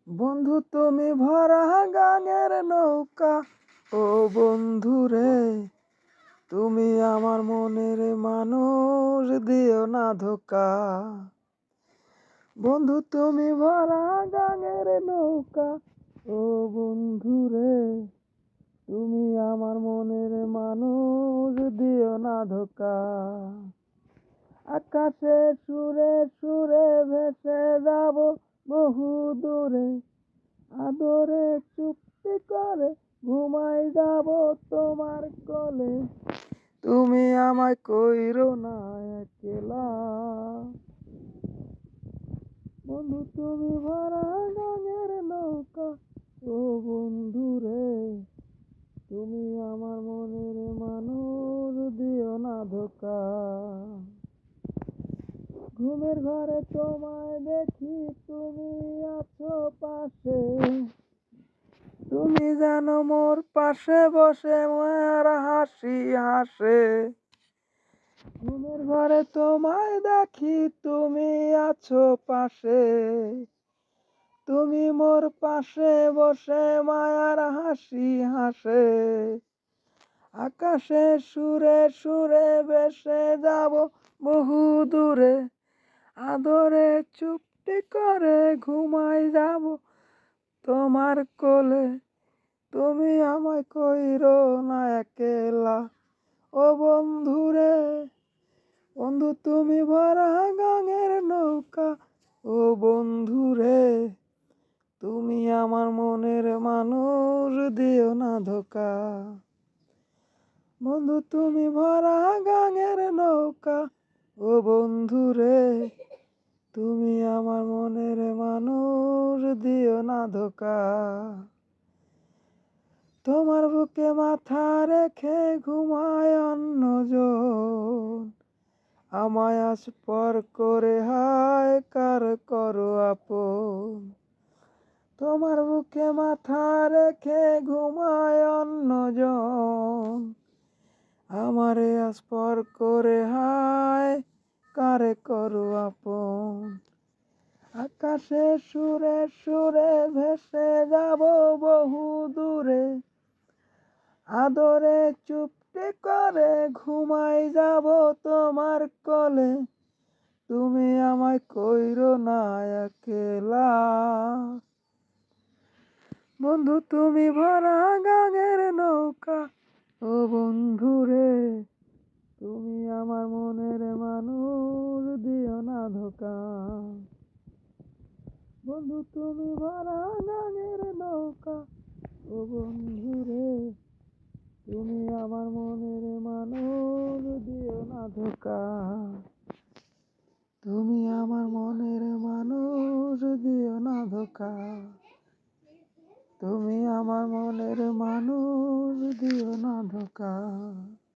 বন্ধু তুমি ভরা গাঙের নৌকা, ও বন্ধু রে, তুমি আমার মনের মানুষ, দিও না ধোকা। বন্ধু তুমি ভরা গাঙের নৌকা, ও বন্ধু রে, তুমি আমার মনের মানুষ, দিও না ধোকা। আকাশে সুরে সুরে ভেসে যাব বহু দূরে, আদরে চুপটি করে ঘুমাই যাব তোমার কোলে। তুমি আমায় কইরো না একলা, বন্ধু তুমি ভরা গাঙের নৌকা, ও বন্ধু রে, তুমি আমার মনের মানুষ, দিও না ধোকা। ঘুমের ঘরে তোমায় দেখি, তুমি আছো পাশে, তুমি জানো মোর পাশে বসে মায়ার হাসি হাসে। ঘুমের ঘরে তোমায় দেখি, তুমি আছো পাশে, তুমি মোর পাশে বসে মায়ার হাসি হাসে। আকাশে সুরে সুরে ভেসে যাব বহু দূরে, আদরে চুপটি করে ঘুমাই যাব তোমার কোলে। তুমি আমায় কইরো না একলা, ও বন্ধু রে, বন্ধু তুমি ভরা গাঙের নৌকা, ও বন্ধু রে, তুমি আমার মনের মানুষ, দিও না ধোকা। বন্ধু তুমি ভরা গাঙের নৌকা, ও বন্ধু রে, তুমি আমার মনের মানুষ, দিও না ধোকা। তোমার বুকে মাথা রেখে ঘুমায় অন্যজন, আমায় আজ পর করে হায় কার করো আপন। তোমার বুকে মাথা রেখে ঘুমায় অন্যজন, আমারে আজ পর করে হায় কারে করো আপন। আকাশে সুরে সুরে ভেসে যাব বহু দূরে, আদরে চুপটি করে ঘুমাই যাব তোমার কোলে। তুমি আমায় কইরো না একলা, বন্ধু তুমি ভরা গাঙের নৌকা, ও বন্ধু রে, তুমি আমার মনের মানুষ, দিও না ধোকা। বন্ধু তুমি ভরা গাঙের নৌকা, ও বন্ধু রে, তুমি আমার মনের মানুষ, দিও না ধোকা। তুমি আমার মনের মানুষ, দিও না ধোকা। তুমি আমার মনের মানুষ, দিও না ধোকা।